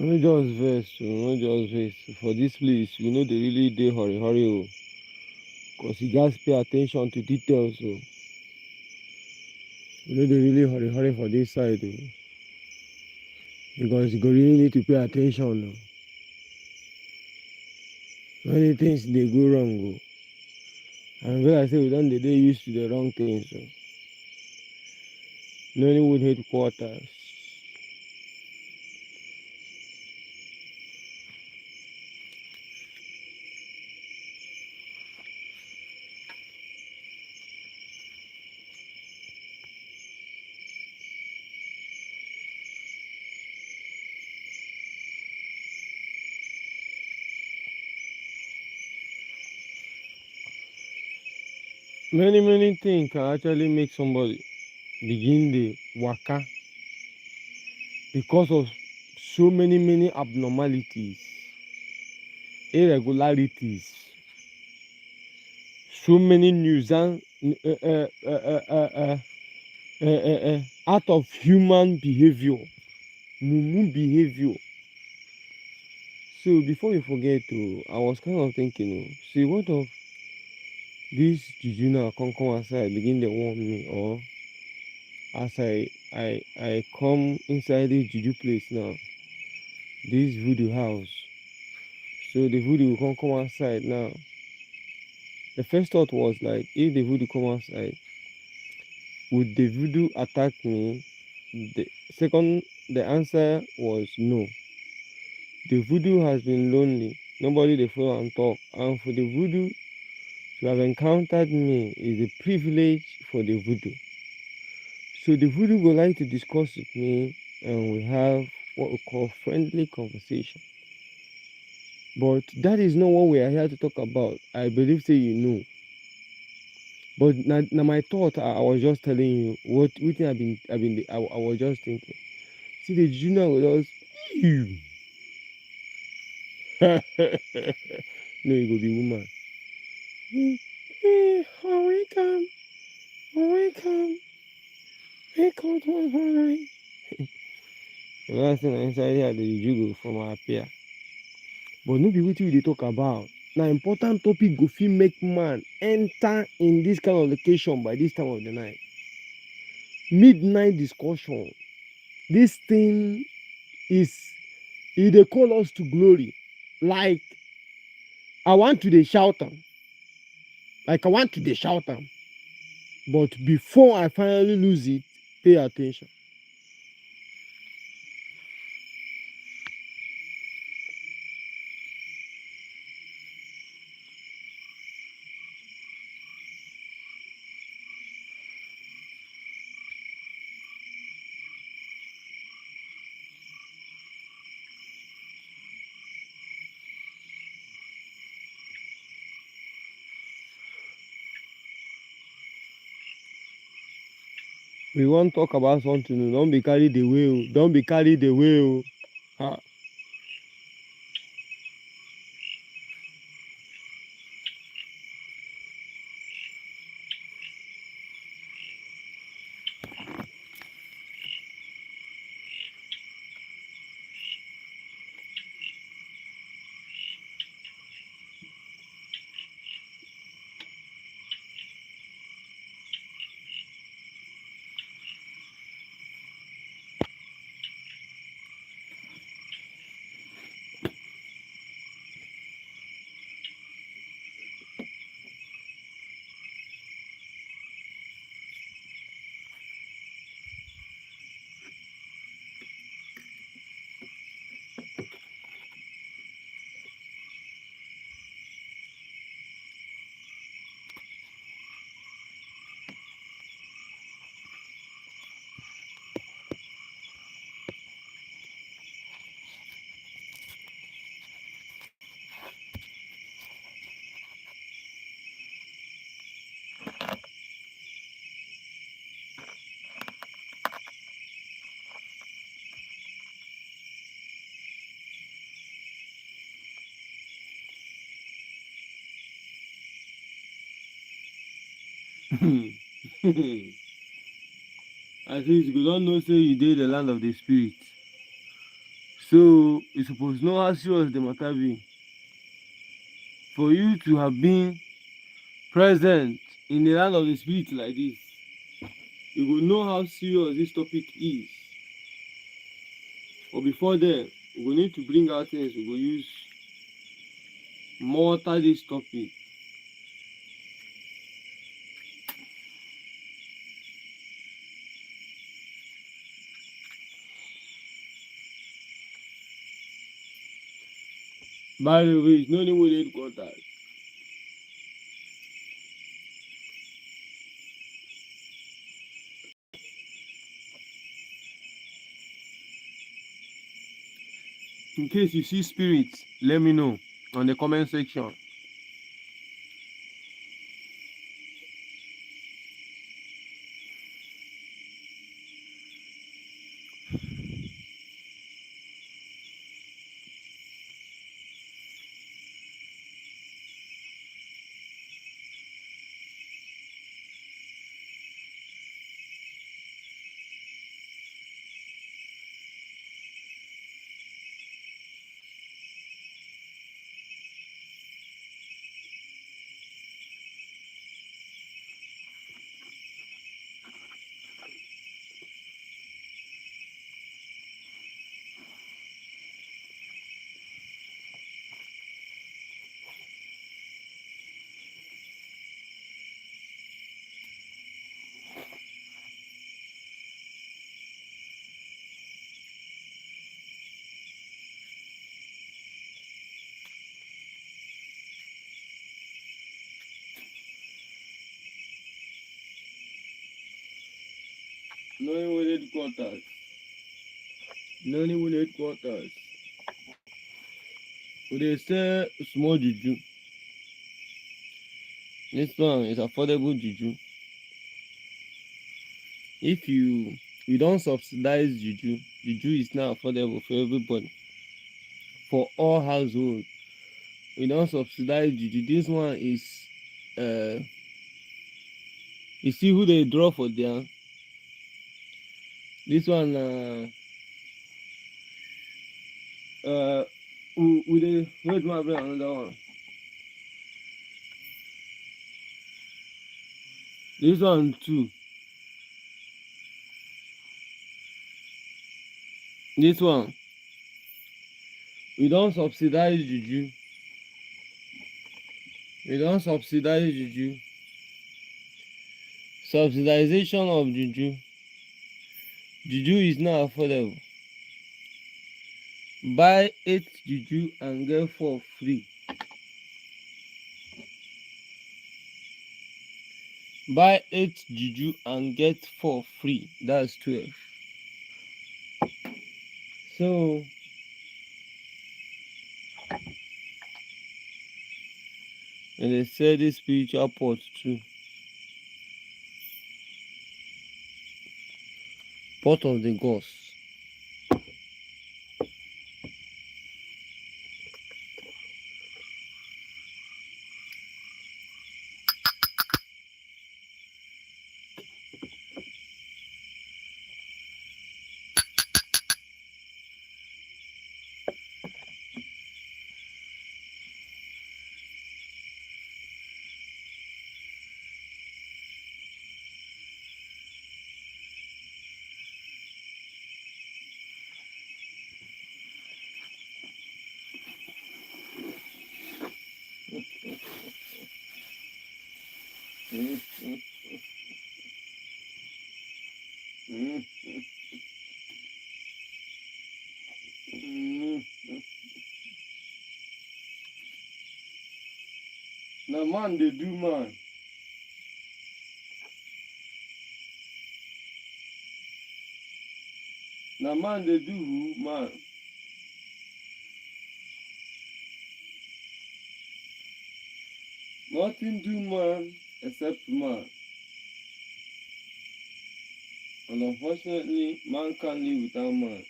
No just vex o, no just vex. For dis place, we no dey really dey hurry hurry o, cos you gats pay at ten tion to details o. We no dey really hurry hurry for dis side o, because you go really need to pay at ten tion o. Many things dey go wrong o, and e be like say we don dey used to the wrong things o. Nollywood headquarters. Many things can actually make somebody begin dey waka because of so many abnormalities, irregularities, so many nuisance, out of human behavior, mumu behavior. So before we forget I was kind of thinking see, what of this juju now come outside begin dey warn me, or as I come inside this juju place now, this voodoo house. So the voodoo will come outside now. The first thought was like, if the voodoo come outside, would the voodoo attack me? The answer was no. The voodoo has been lonely. Nobody dey follow am talk. And for the voodoo to have encountered me is a privilege for the voodoo. So the voodoo would like to discuss with me, and we have what we call friendly conversation. But that is not what we are here to talk about. I believe say you know. But now my thought, I was just telling you what I was just thinking. See, the junior will just you. No, you go be woman. Welcome. Welcome to my. The last thing inside here, the juju go from our appear. But no be wetin we dey talk about. Now important topic go fit make man enter in this kind of location by this time of the night. Midnight discussion. This thing is, e dey call us to glory. Like I want to dey shout am. But before I finally lose it, pay attention. We wan talk about something. Don't be carried away. Don't be carried away. Ah. At least you don't know say you dey the land of the spirit. So you suppose know how serious the matter be. For you to have been present in the land of the spirit like this, you will know how serious this topic is. But before then, we will need to bring out things we will use mortar this topic. By the way, it's not even headquarters. In case you see spirits, let me know on the comment section. Nollywood headquarters. Nollywood headquarters. We dey sell small juju. This one is affordable juju. If you don't subsidize juju, juju is now affordable for everybody, for all households. We don't subsidize juju. This one is you see who they draw for there. This one we dey wait my bring another one. This one too. This one we don't subsidize juju. We don't subsidize juju. Subsidization of juju. Juju is not affordable. Buy 8 juju and get 4 free. Buy 8 juju and get 4 free. That's 12. So and they sell this spiritual pot too. Pot of the gods. Now man they do man. Now man they do man. Nothing do man except man. And unfortunately, man can't live without man.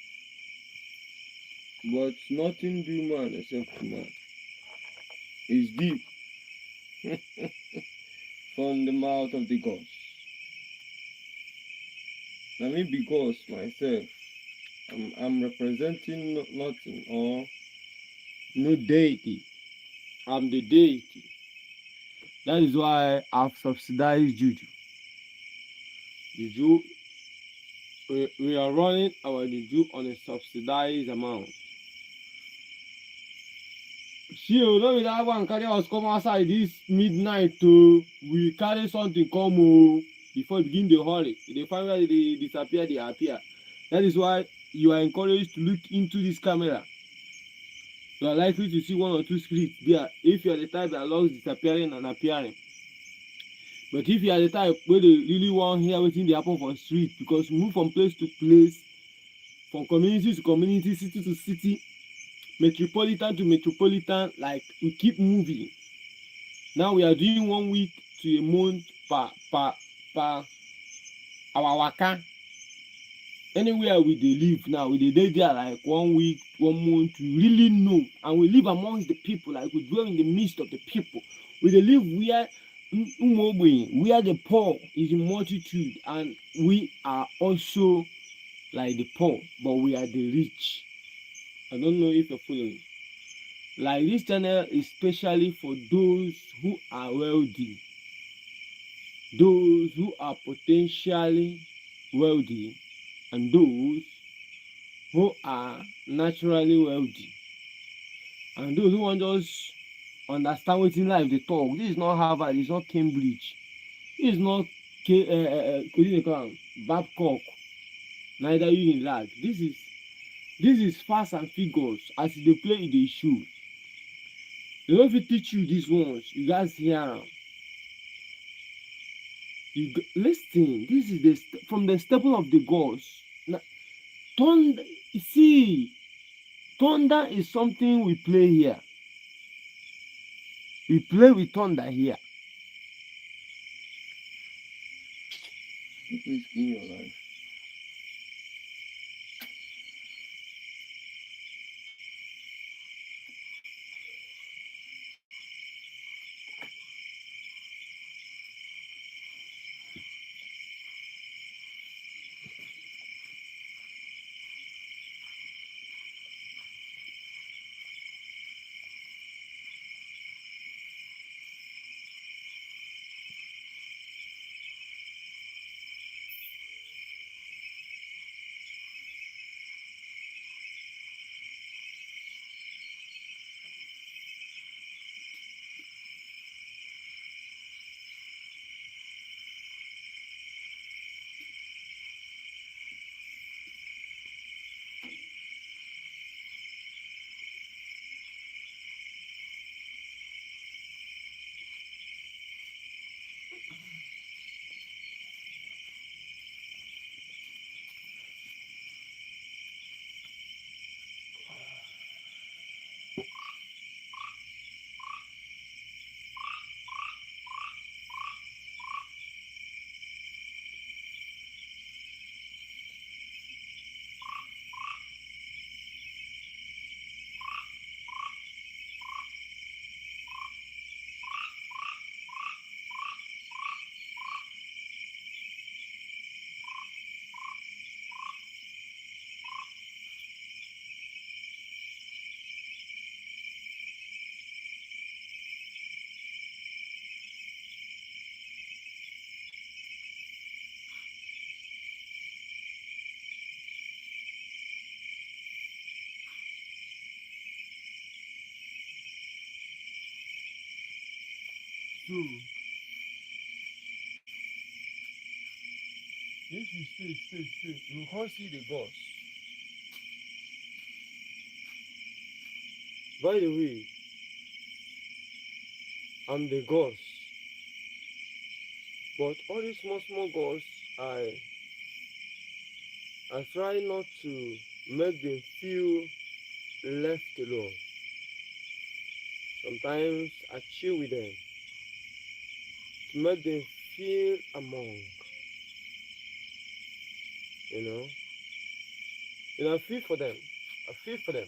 But nothing do man except man. It's deep. From the mouth of the gods. Let me be gods myself. I'm representing nothing or no deity. I'm the deity. That is why I've subsidized Juju. Juju, we are running our Juju on a subsidized amount. See, you know that one carry us come outside this midnight to we carry something come before begin the hurry. They find where they disappear, they appear. That is why you are encouraged to look into this camera. You are likely to see one or two spirits there if you are the type that loves disappearing and appearing. But if you are the type where they really want to hear wetin dey happen for street, because we move from place to place, from community to community, city to city, metropolitan to metropolitan, like we keep moving. Now we are doing 1 week to a month per our waka. Anywhere we dey live now, we dey there like 1 week, 1 month to really know, and we live amongst the people, like we dwell in the midst of the people. We dey live where where the poor is in multitude, and we are also like the poor, but we are the rich. I don't know if you're following. Like this channel is specially for those who are wealthy, those who are potentially wealthy, and those who are naturally wealthy, and those who want just understand wetin life dey talk. This is not Harvard, it's not Cambridge, this is not Babcock, neither Unilag. This is facts and figures. As you dey play, e dey show. They no fit teach you these ones, you gats hear am. Listen, this is from the staple of the gods. Thunder, see, thunder is something we play here. We play with thunder here. Please give your life. So, if you stay, you can't see the gods. By the way, I'm the gods. But all these small gods, I try not to make them feel left alone. Sometimes I chill with them to make them feel among. You know, I feel for them. I feel for them.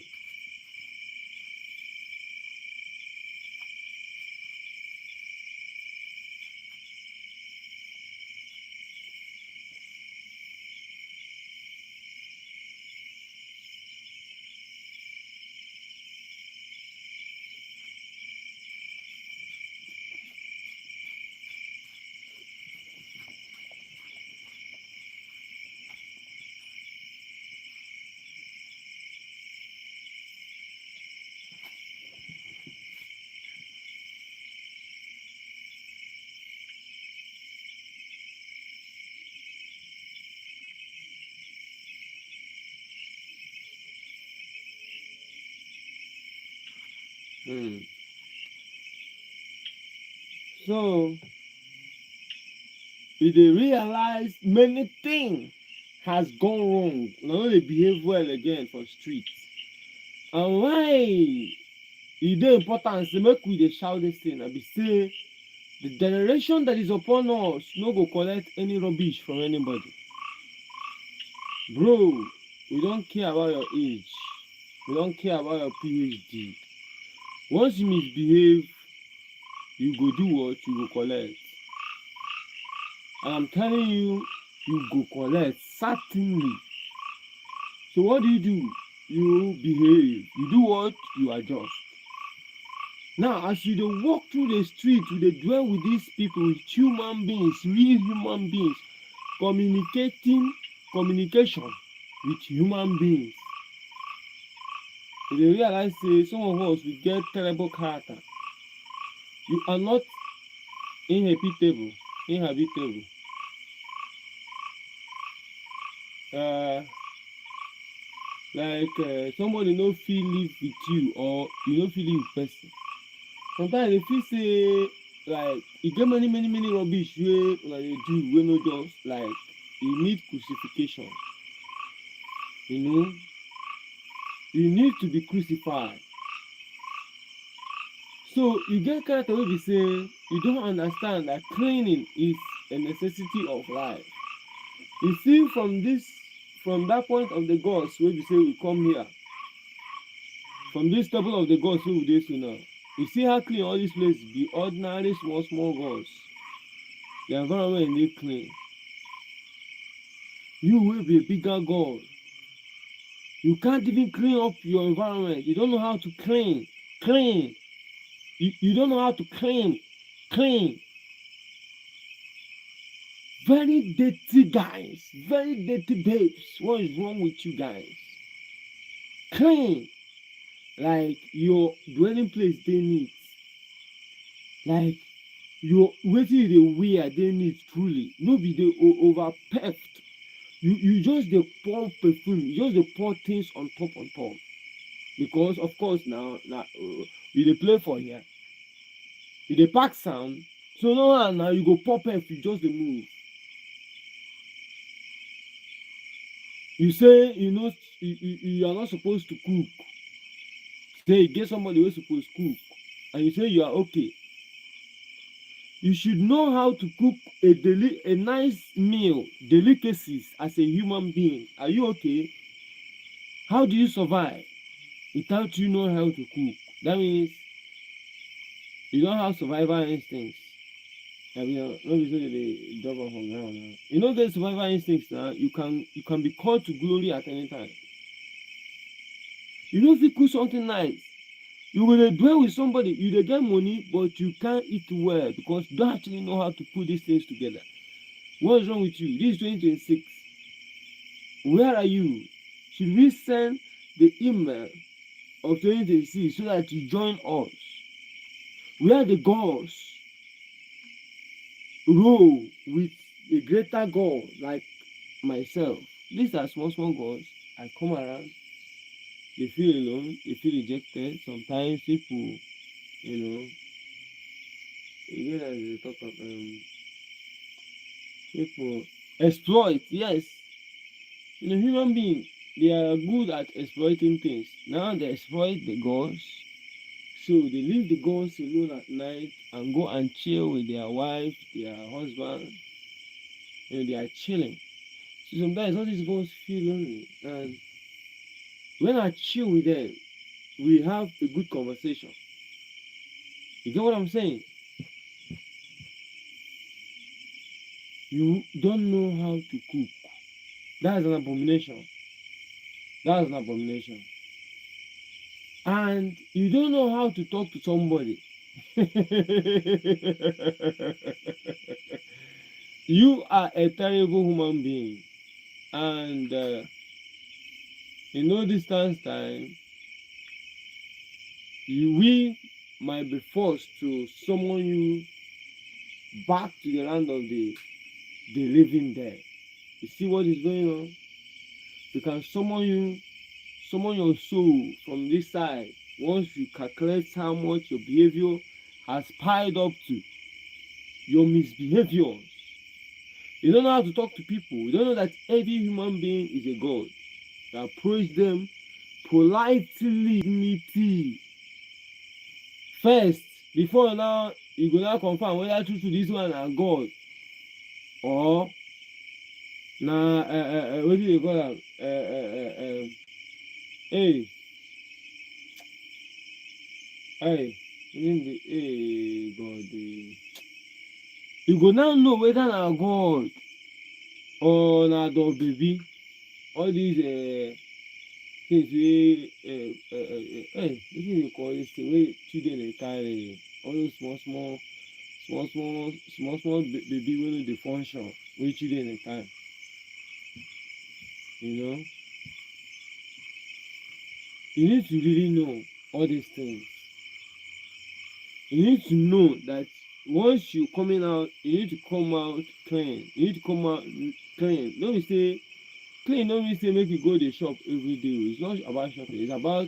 Hmm. So if they realize many things has gone wrong, now they behave well again for street. And why e dey important say make we dey shout this thing na be say the generation that is upon us no go collect any rubbish from anybody. Bro, we don't care about your age. We don't care about your PhD. Once you misbehave, you go do what? You go collect. And I'm telling you, you go collect, certainly. So what do? You behave. You do what? You adjust. Now, as you dey walk through the street, you dey dwell with these people, with human beings, real human beings, communication with human beings. You dey realize say some of us we get terrible character. You are not inhabitable. Somebody no fit live with you or you no fit live with person. Sometimes they feel say like e get many rubbish wey una dey do wey no just like e need crucifixion. You know, you need to be crucified. So you get character wey be say you don't understand that cleaning is a necessity of life. You see from that point of the gods wey be say we come here, from this temple of the gods wey we dey so now, you see how clean all this place be. Ordinary small gods, the environment dey clean. You wey be a bigger god, you can't even clean up your environment. You don't know how to clean. You don't know how to clean. Very dirty guys, very dirty babes. What is wrong with you guys? Clean. Like your dwelling place dey neat. Like your wetin you dey wear dey neat truly. No be dey over perfect. You just dey pour perfume, you just dey pour things on top. Because of course now you dey play for here. You dey pack sound. So now you go pour perfume, just dey move. You say you are not supposed to cook. Say you get somebody wey suppose cook and you say you are okay. You should know how to cook a nice meal, delicacies as a human being. Are you okay? How do you survive without you know how to cook? That means you don't have survival instincts. I mean, no be say dey drop am from ground now. You no get survival instincts now. You can be called to glory at any time. You no fit cook something nice. You go dey dwell with somebody, you dey get money, but you can't eat well because you don't actually know how to put these things together. What is wrong with you? This is 2026. Where are you? Should we send the email of 2026 so that you join us? Where the gods roll with a greater God like myself. These are small gods. I come around, they feel alone, they feel rejected. Sometimes people, you get as they talk of people exploit. Yes, human beings, they are good at exploiting things. Now they exploit the gods. So they leave the gods alone at night and go and chill with their wife, their husband. They are chilling. So sometimes all these gods feel lonely. And when I chill with them, we have a good conversation. You get what I'm saying? You don't know how to cook. That's an abomination. And you don't know how to talk to somebody. You are a terrible human being. And distance time, we might be forced to summon you back to the land of the living there. You see what is going on? We can summon your soul from this side once you calculate how much your behavior has piled up to, your misbehaviors, you don't know how to talk to people, you don't know that every human being is a god. You approach them politely, dignity first, before now you go now confirm whether true true this one na god or na wetin dey call am hey wetin dey god you go now know whether na god or na dog baby. All these things wey wetin dey call this thing wey children dey carry, all those small baby wey no dey function wey children dey carry, you know. You need to really know all these things. You need to know that once you coming out, you need to come out clean. You need to come out clean. No be say clean no mean say make you go dey shop every day. It's not about shopping, it's about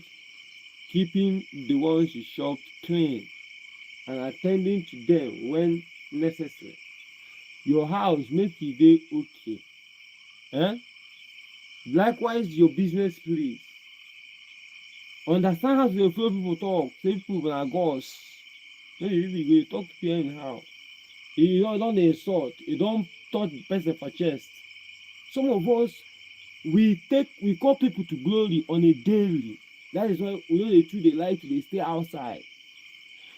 keeping the ones you shop clean and attending to them when necessary. Your house make e dey okay. Likewise your business place. Understand how to dey follow people talk, say people na gods. No be people go talk to people anyhow. You don dey insult, you don touch the person for chest. Some of us we call people to glory on a daily. That is why we no dey too dey like to dey stay outside.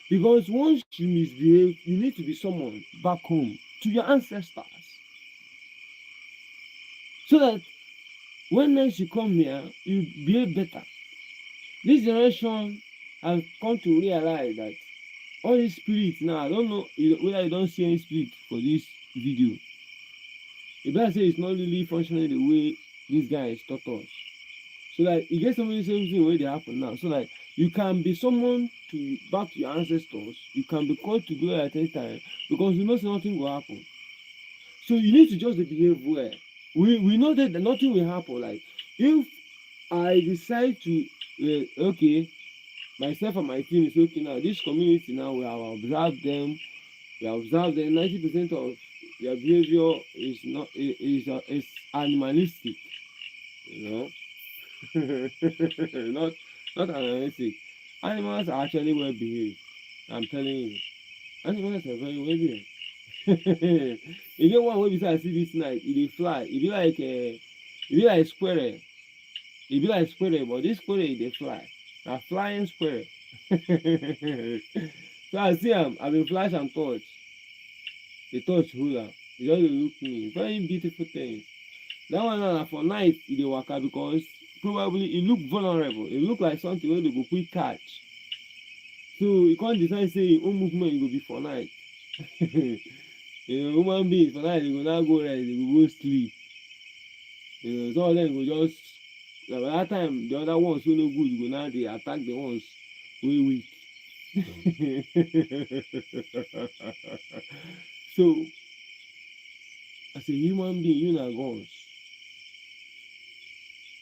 Because once you misbehave, you need to be someone back home to your ancestors. So that when next you come here, you behave better. This generation has come to realize that all these spirits now, I don't know whether you don't see any spirit for this video. If I say it's not really functioning the way this guy is taught us. So that you get somebody saying where they happen now. So that you can be someone to back to your ancestors, you can be called to glory at any time, because you know nothing will happen. So you need to just behave well. We know that nothing will happen. Like if I decide to okay, myself and my team is okay now. This community now we have observed them. We have observed them. 90% of their behavior is not is animalistic. You know, not animalistic. Animals are actually well behaved. I'm telling you, animals are very well behaved. You get one wey be say I see this night, e dey fly. E be like squirrel. E be like squirrel, but this squirrel e dey fly. Na flying squirrel. So I see am, I been flash am touch. The touch hold am. E just dey look me. Very beautiful things. That one na for night e dey waka because probably e look vulnerable. E look like something wey dey go quick catch. So e come decide say im own movement go be for night. Human beings for night, they go now go rest, they go sleep. Some of them go just by that time the other ones wey no good go now dey attack the ones wey weak. So as a human being, you na gods.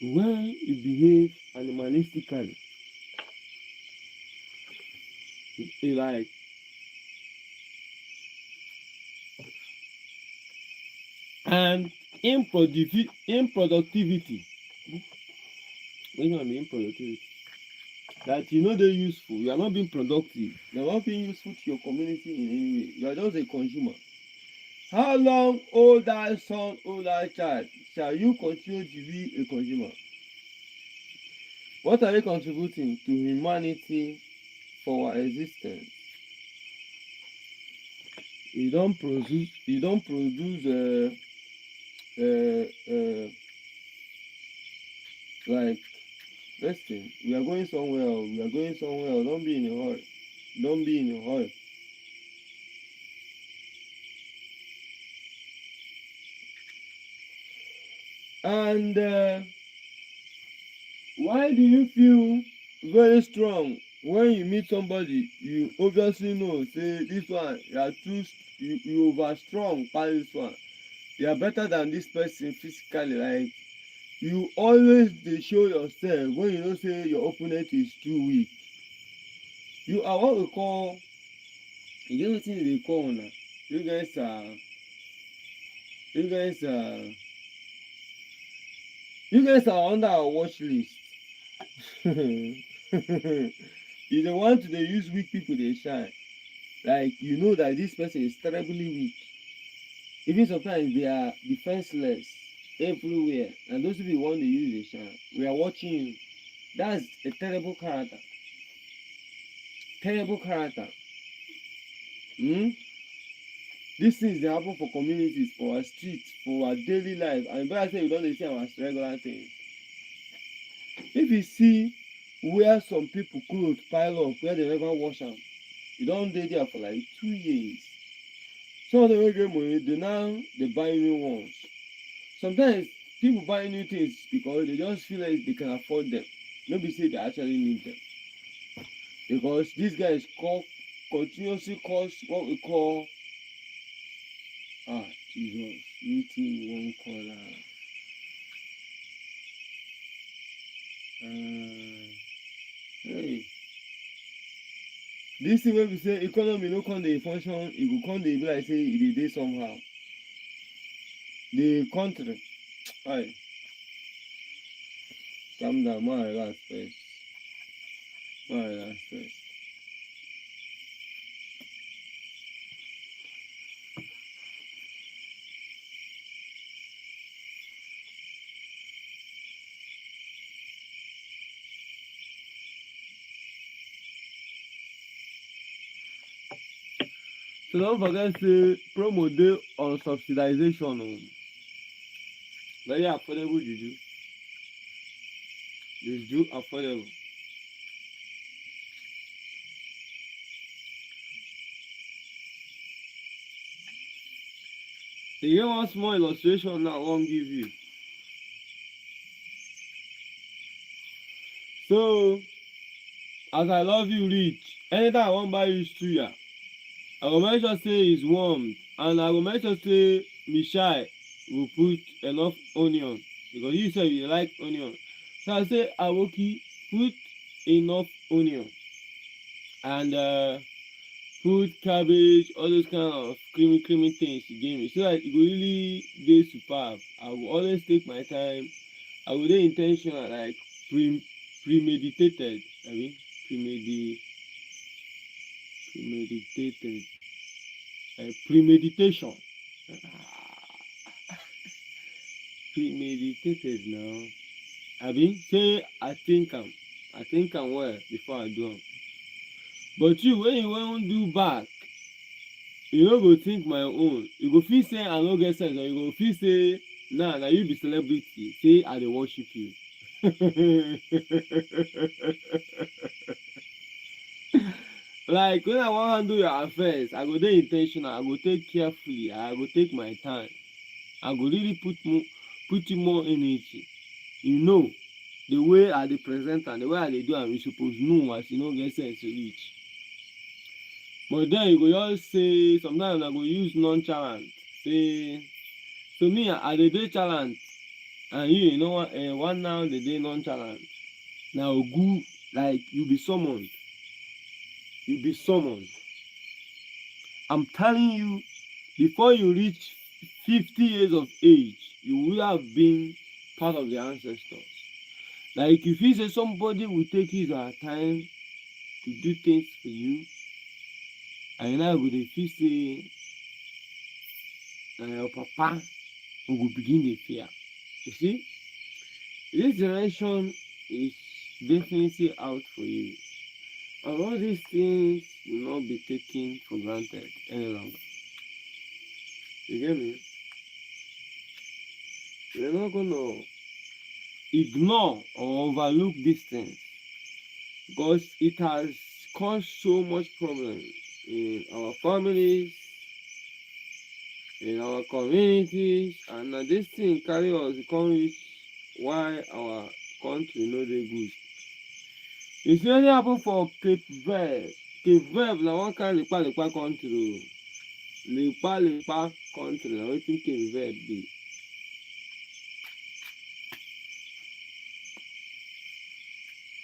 When you behave animalistically, like and improductivity. Which one be improductivity? That you know they're useful, you are not being productive, you are not being useful to your community in any way, you are just a consumer. How long, O thou son, O thou child, shall you continue to be a consumer? What are you contributing to humanity for our existence? You don't produce like listen, we are going somewhere, don't be in a hurry. Don't be in a hurry. And why do you feel very strong when you meet somebody you obviously know say this one you over strong by this one, you are better than this person physically, like you always dey show yourself when you know say your opponent is too weak. You are what we call, you know wetin dey call una, you guys are you guys are you guys are under our watch list. You dey want to dey use weak people dey shine, like you know that this person is terribly weak, even sometimes they are defenseless everywhere, and those people you want to use dey shine. We are watching you. That's a terrible character. Terrible character. These things dey happen for communities, for our streets, for our daily life, and better say we don dey see am as regular things. If you see where some people cloth pile up where they never wash am, e don dey there for like 2 years. Some of them wey get money dey now dey buy new ones. Sometimes people buy new things because they just feel like they can afford them, no be say they actually need them. Because these guys continuously cause what we call Jesus, wetin you wan call am? Hey, this thing wey be say economy no come dey function, e go come dey be like say e dey dey somehow. The country, hi, calm down, ma relax first. Ma relax first. So don't forget say promo dey on subsidization o. Very affordable juju. Juju affordable. E get one small illustration now I wan give you. So as I love you reach, anytime I wan buy you suya, I go make sure say it's warm, and I go make sure say Michelle will put enough onion, because you sef you like onion. So I say Aboki, put enough onion, and put cabbage, all those kind of creamy things you give me, so that e go really dey superb. I go always take my time. I go dey in ten tional, like premeditated. I mean premeditated. Premeditation. Premeditated now. Abi say I think am well before I do am. But you, when you wan do back, you no go think my own. You go feel say I no get sense, or you go feel say na you be celebrity, say I dey worship you. Like when I wan handle your affairs, I go dey in ten tional, I go take carefully, I go take my time, I go really put you more energy. You know, the way I dey present am, the way I dey do am, you suppose know as you no get sense reach. But then you go just say, sometimes I go use nonchalant, say, so me I dey dey chalant, and you know one now dey dey nonchalant. Na ogu, like you be summoned. You be summoned. I'm telling you, before you reach 50 years of age, you will have been part of the ancestors. Like if you say somebody will take his or her time to do things for you, and now go dey feel say na your papa who go begin dey fear. You see, this generation is definitely out for you, and all these things will not be taken for granted any longer. You get me? We're not gonna ignore or overlook these things, because it has caused so much problem in our families, in our communities, and na this thing carry us come reach why our country no dey good. E fit only happen for Cape Verde. Cape Verde na one kind lepa country o. Lepa country na wetin Cape Verde be.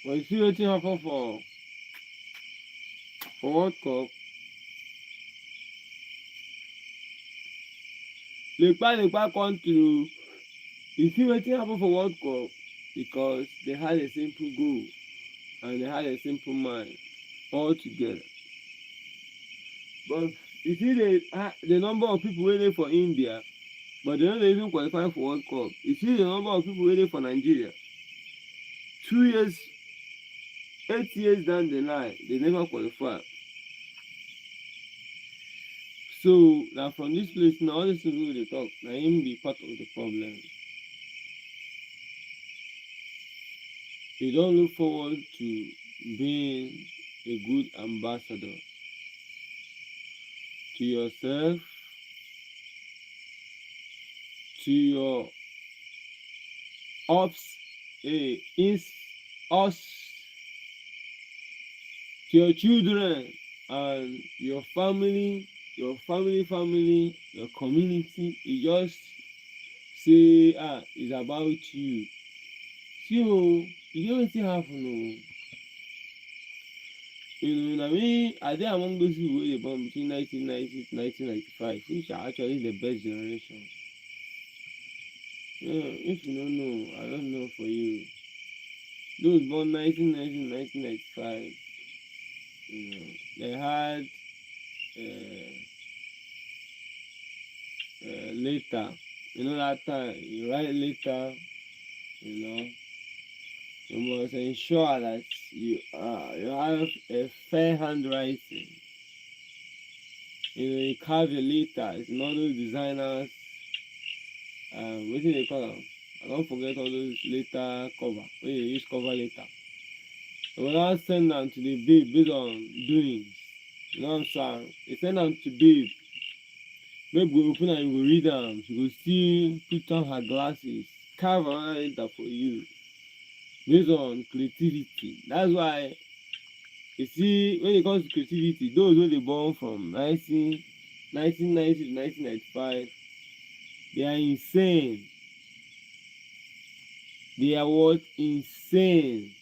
But you see wetin happen for World Cup, Lekpa come to you see wetin happen for World Cup because they had a simple goal and they had a simple mind all together. But you see the number of people wey dey for India but they no dey even qualify for World Cup. You see the number of people wey dey for Nigeria 2 years 8 years down the line they never qualify. So na from this place now all these people wey dey talk na im be part of the problem. You don look forward to being a good ambassador to yourself, to your ups, ins, us, to your children and your family, your community. You just say it's about you. See e get wetin happen na me I dey among those people wey dey born between 1990 to 1995 which are actually the best generation. If you no know I don't know for you. Those born 1990 to 1995 they had later, that time you write later, you must ensure that you have a fair handwriting. You carve your letters, all those designers, wetin they call am? I don't forget all those letter cover wey you use cover letter. You will now send am to the babe based on doings. You know what I'm saying? You send am to babe. Babe go open am, you go read am. She go still put on her glasses, carve another letter for you based on creativity. That's why you see when it comes to creativity, those wey dey born from 1990 to 1995, they are insane. They are what? Insane.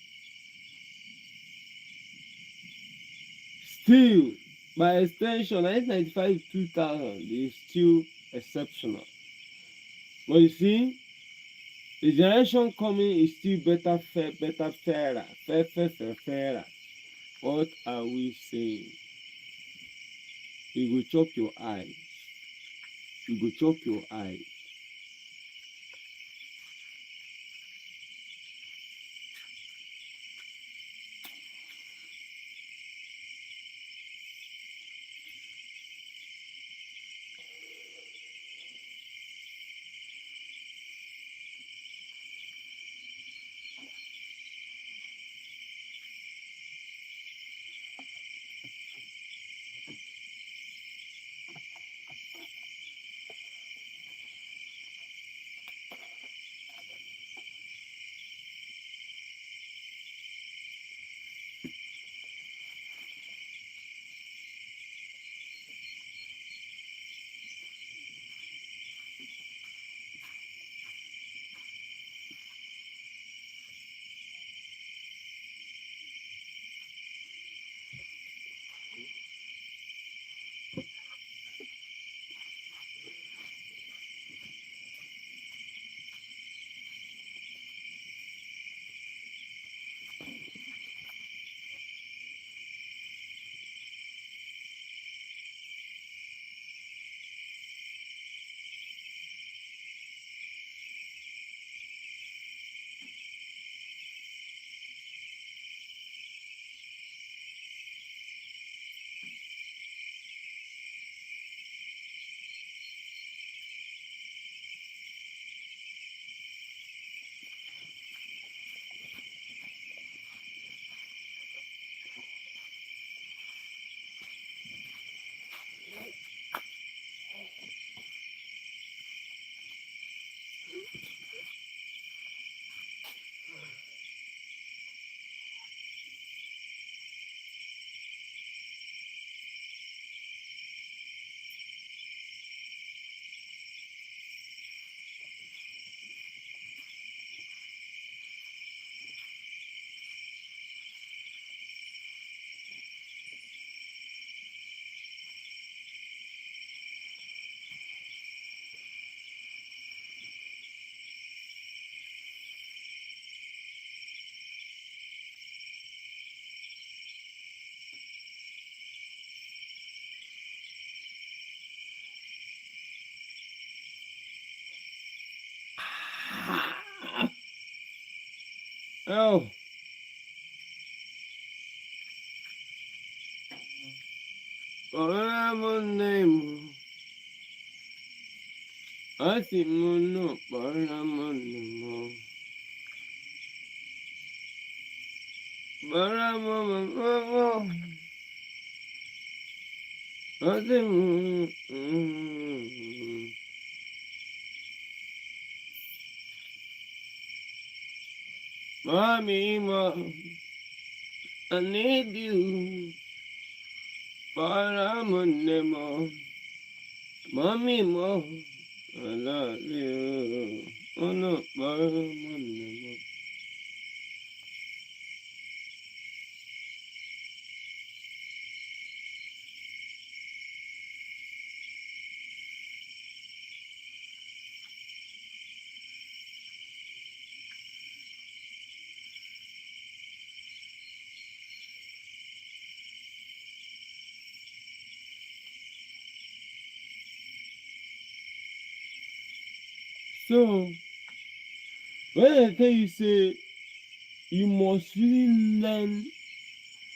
Still, by extension, 1995 to 2000 is still exceptional. But you see, the generation coming is still fairer. What are we saying? You go chop your eyes. You go chop your eyes. Oh, ọ̀rẹ́ mo name. Ati mo no para mo no. Para mo mo. Ati mo. Mommy, mo, I need you. Para mo mo. Mommy, mo, I love you. Oh no, para mo mo. So, when I tell you say you must really learn,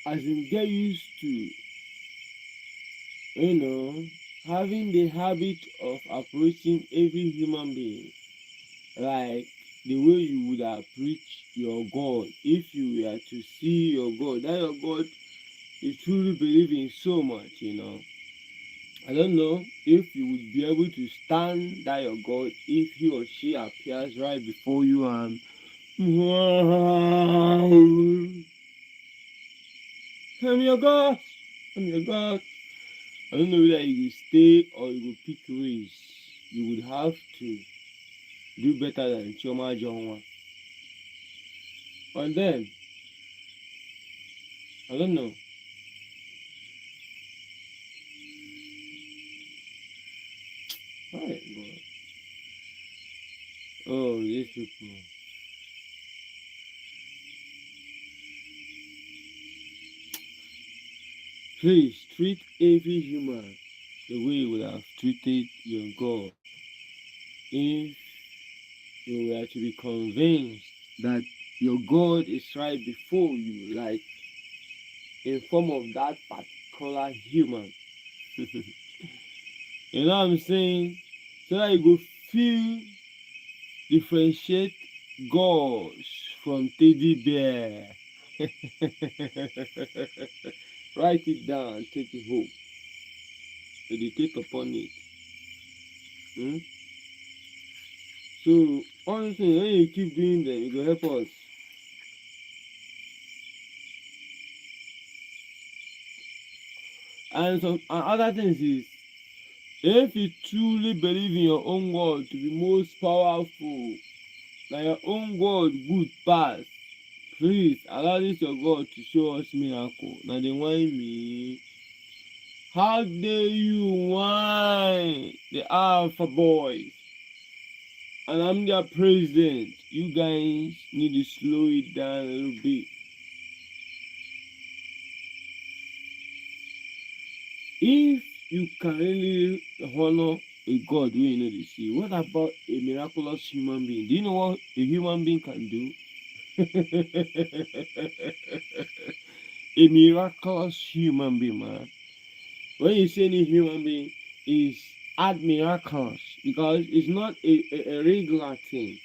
as in get used to, having the habit of approaching every human being like the way you would approach your God if you were to see your God. That your God you truly believe in so much. I don't know if you would be able to stand that your God if he or she appears right before you and wow, I'm your God, I'm your God. I don't know whether you will stay or you will pick ways. You would have to do better than Choma Jonwa. And then, I don't know. Alright, God. Oh, these people. Please treat every human the way you would have treated your God if you were to be convinced that your God is right before you, like in form of that particular human. You know what I'm saying? So that you go feel differentiate gods from teddy bear. Write it down, take it home, meditate upon it. Hmm? So honestly, when you keep doing them, it will help us. And some and other things is if you truly believe in your own God to be most powerful, like your own God good pass, please allow this your God to show us miracle. Now they whine me. How dare you whine the Alpha Boys? And I'm their president. You guys need to slow it down a little bit. If you can really honor a God wey you no dey see, what about a miraculous human being? Do you know what a human being can do? A miraculous human being, man. When you say any human being is add miraculous because it's not a regular thing.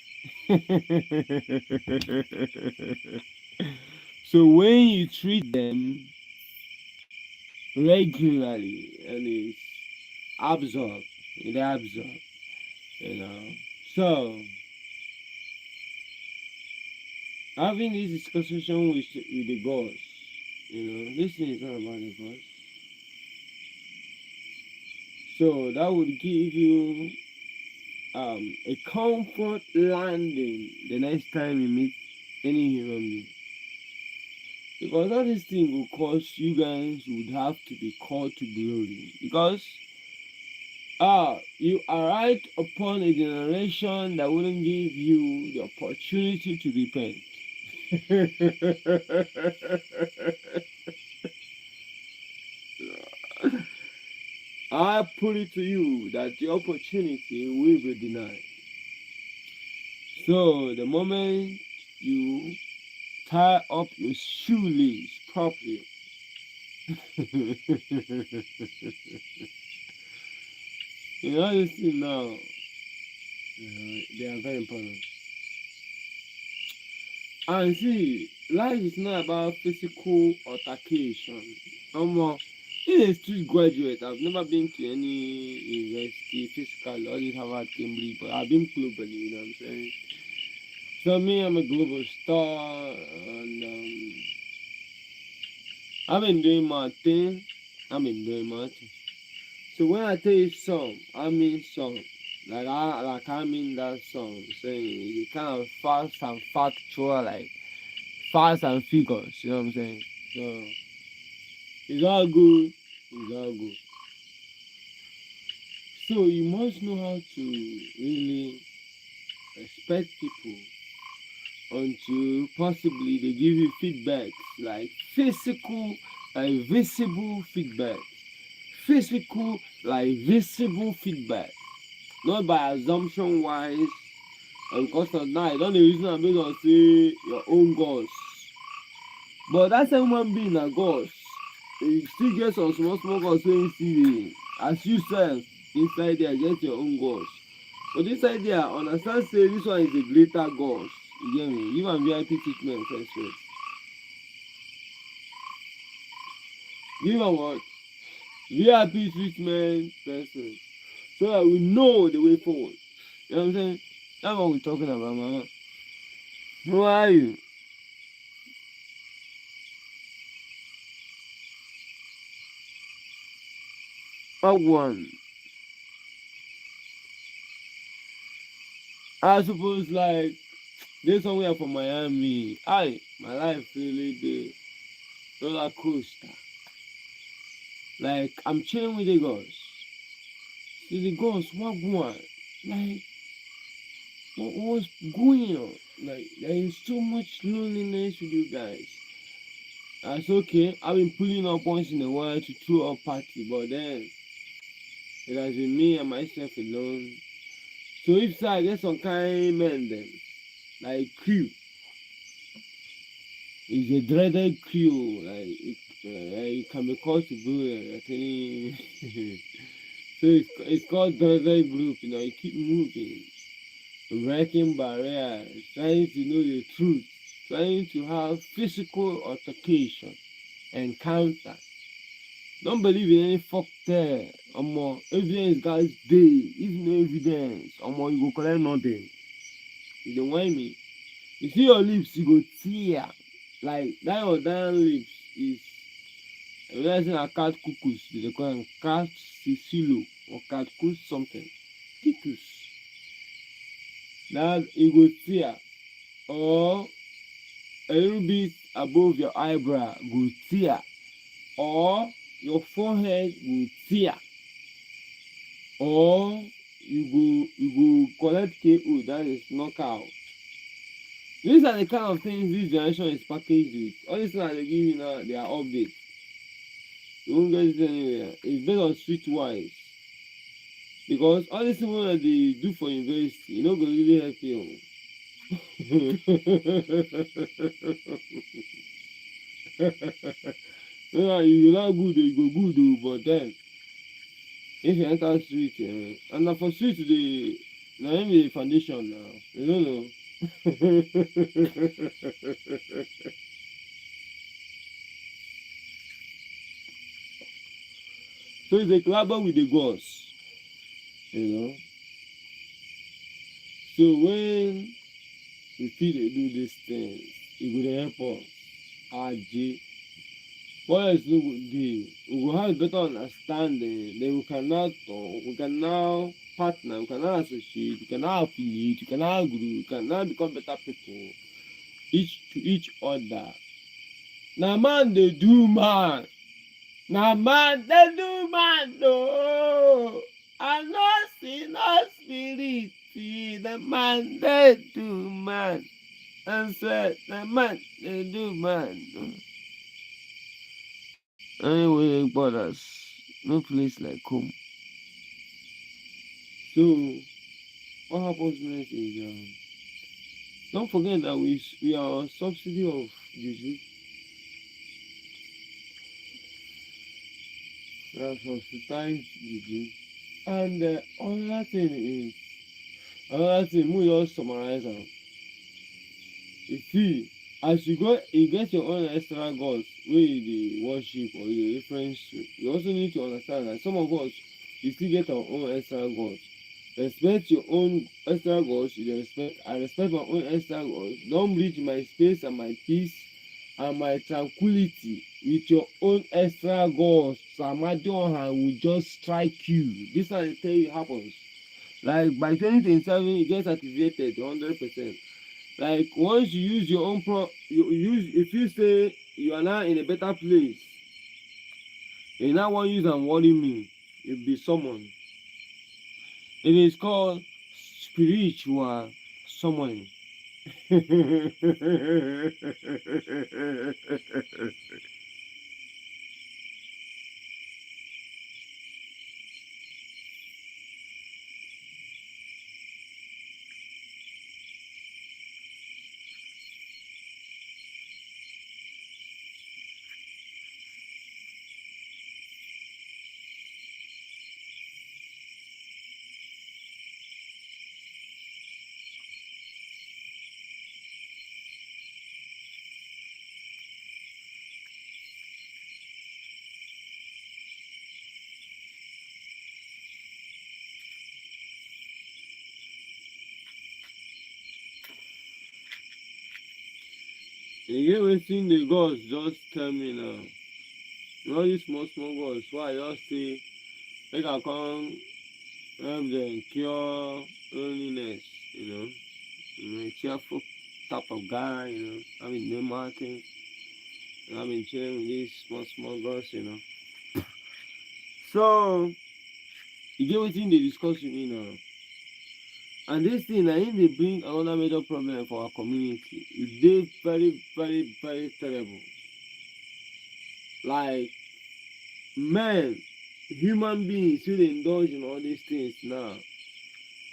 So when you treat them regularly and it's absorbed, it absorbs, you know. So having this discussion with the gods, this thing is not about the gods. So that would give you a comfort landing the next time you meet any human being. Because all this thing will cause you guys would have to be called to glory. Because you arrived upon a generation that wouldn't give you the opportunity to repent. I put it to you that the opportunity will be denied. So the moment you tie up your shoelace properly. You know this thing now. They are very important. And see, life is not about physical altercation. More. This is a street graduate. I've never been to any university physically. All this Harvard, Cambridge, but I've been globally. You know what I'm saying? So me, I'm a global star, and I've been doing my thing. So when I tell you song, I mean song. I mean that song. Saying it's kind of fast and factual, like facts and figures. You know what I'm saying? So it's all good. It's all good. So you must know how to really respect people until possibly they give you feedbacks like physical, like visible feedback. Physical, like visible feedback. Not by assumption wise and cause now you don't reason am based on say your own goals. But that same human being na gods. You still get some small gods wey you see as you sef inside there get your own gods. But inside there understand say this one is a greater god. You get me? Give am VIP treatment first first. Give am what? VIP treatment first first. So that we know the way forward. You know what I'm saying? That's what we're talking about, mama. Who are you? What one? I suppose like this somewhere from Miami. My life really the roller coaster. Like I'm chilling with the girls. See the girls, what going? Like what's going on? Like there is so much loneliness with you guys. That's okay. I've been pulling up once in a while to throw a party, but then it has been me and myself alone. So if so, I get some kind men then, like crew, it's a dreaded crew, it can be called to do any. So it's called dreaded group. You know, you keep moving, breaking barriers, trying to know the truth, trying to have physical altercation, encounter. Don't believe in any fuck there. Evidence guys day. If no evidence, you go collect nothing. You don't want me. You see your lips, you go tear. Like that your damn lips is realizing a cat cuckoos. They call them cat sicilo or cat cuckoos something. Cuckoos. That you go tear. Or a little bit above your eyebrow go tear. Or your forehead will tear. Or you go collect KO, that is knockout. These are the kind of things this generation is packaged with. All these things they give you now, they are updates. You won't get it anywhere. It's based on streetwise. Because all these things that they do for university, you know, go really help you. Yeah, you go not good, you go good, but then if you enter street, and na for street dey na im be the foundation now. You don't know. So it's a collabo with the gods, you know. So when we fit dey do these things, e go dey help us. Aje. What else no go dey? We go have better understanding. Then we can now talk, we can now partner, we can now associate, we can now affiliate, we can now grow, we can now become better people. Each to each other. Na man dey do man. Na man dey do man oo. I no see no spirit. The man dey do man. I said the man dey do man. Anyway, brothers, no place like home. So what happens next is don't forget that we are on subsidy of juju. That's subsidized juju. And another thing, we just summarize am. You see, as you go, you get your own extra gods wey you dey worship or you dey reference to. You also need to understand that some of us, we still get our own extra gods. Respect your own extra gods, you dey respect. I respect my own extra gods. Don breach my space and my peace and my tranquility with your own extra gods. Amadioha will just strike you. This one I tell you happens. Like by 2027, it gets activated 100%. Like once you use your own you use, if you say you are now in a better place, you now wan use am worry me, you be someone. It is called spiritual summoning. You get wetin the gods just tell me now. All these small small gods, why I just say make I come help them cure loneliness, you know. I'm a cheerful type of guy, you know. I'm in the market. I've been chilling with these small small girls, you know. So you get wetin dey discuss with me now. And this thing na im dey bring another major problem for our community. E dey very very very terrible. Like men, human beings still dey indulge in all these things now.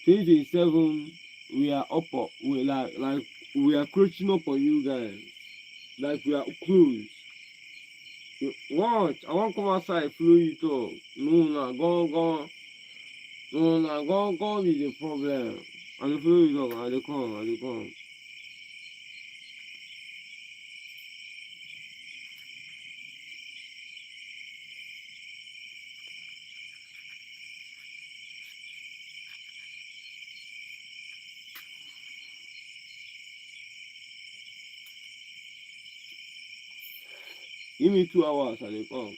2027, we are we like we are crouching up on you guys. Like we are close. What? I wan come outside follow you talk. No na go. No na go be the problem. I dey follow you talk. I dey come. Give me 2 hours, I dey come.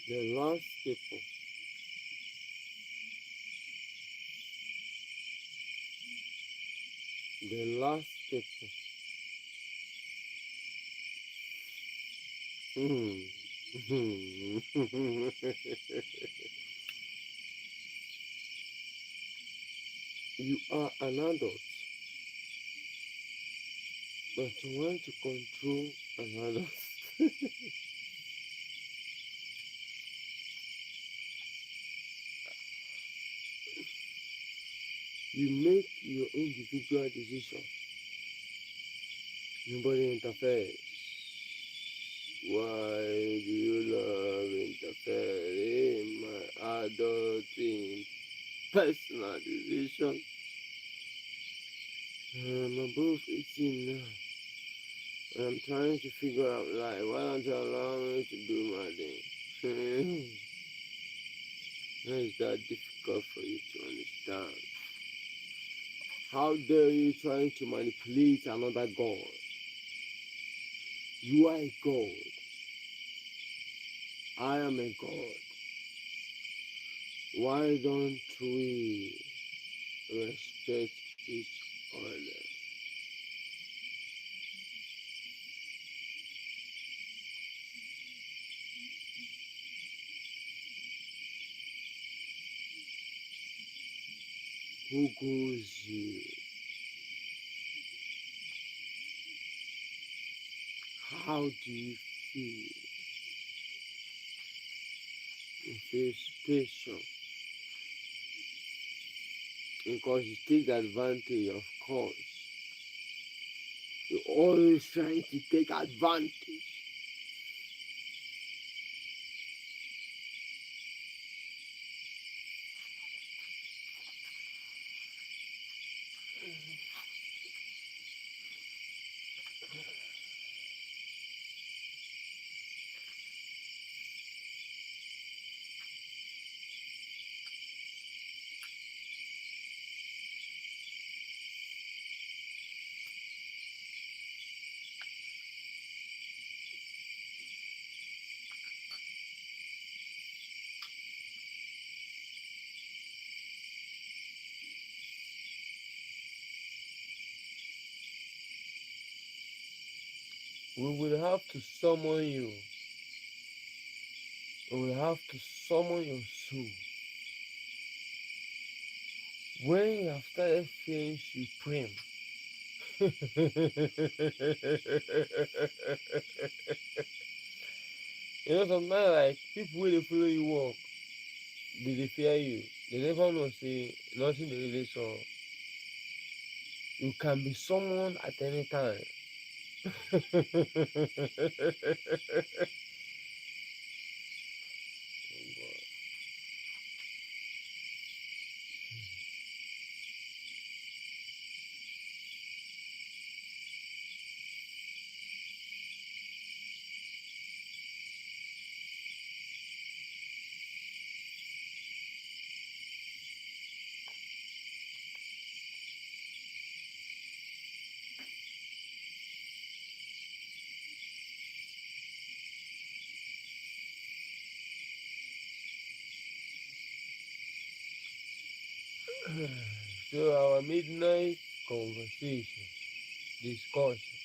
The last people. The last people. You are an adult, but you want to control an adult. You make your individual decision. Nobody interferes. Why do you love interfering in my adulting personal decision? I'm above 18 now. I'm trying to figure out life. Why don't you allow me to do my thing? How is that difficult for you to understand? How dare you trying to manipulate another God? You are a God. I am a God. Why don't we respect each other? Who goes you? How do you feel? You feel special because you take advantage, of course. You're always trying to take advantage. We will have to summon you. We will have to summon your soul. When you have started feeling supreme, sometimes like people will follow you walk, they fear you. They never know say nothing they really saw. You can be someone at any time. So our midnight conversation, discussion,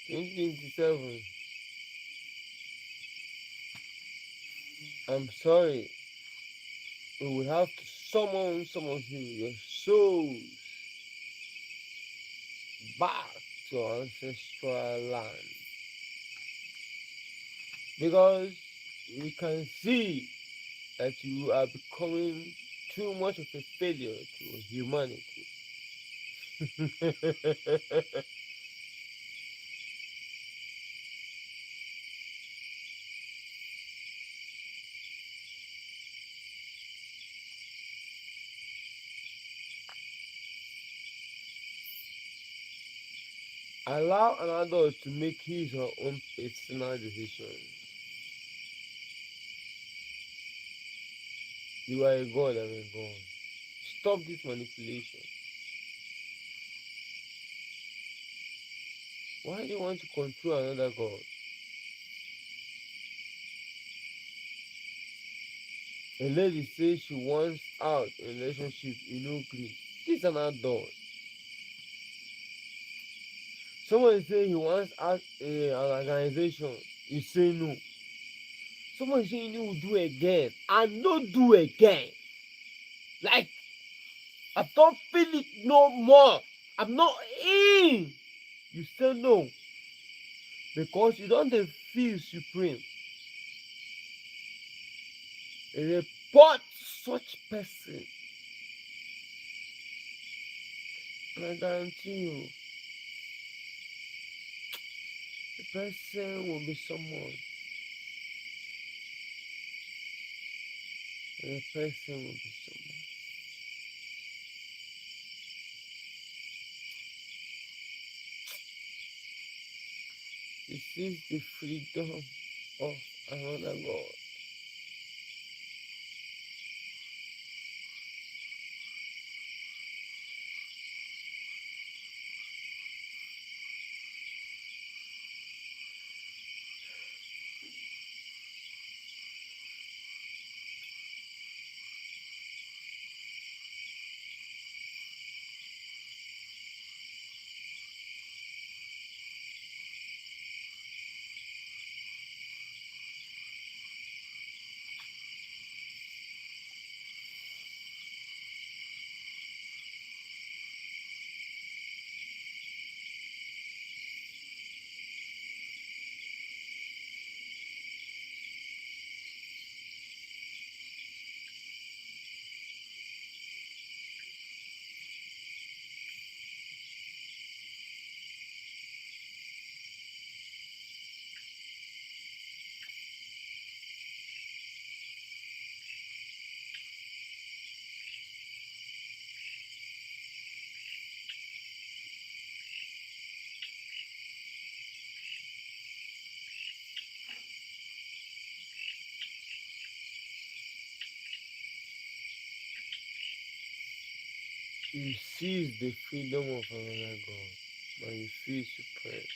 2027. I'm sorry, we will have to summon some of you, your souls, back to our ancestral land. Because we can see that you are becoming too much of a failure to humanity. Allow an adult to make his or her own personal decisions. You are a god, I'm a god. Stop this manipulation. Why do you want to control another god? A lady says she wants out a relationship, you know, please. This is an adult. Someone say he wants out an organization, you say no. Someone say you will do again, and not do again. Like, I don't feel it no more. I'm not in. You say no because you don't feel supreme. Report such person, and I guarantee you, the person will be someone. The person will be someone. This is the freedom of another God. You seize the freedom of another God, but you feel suppressed.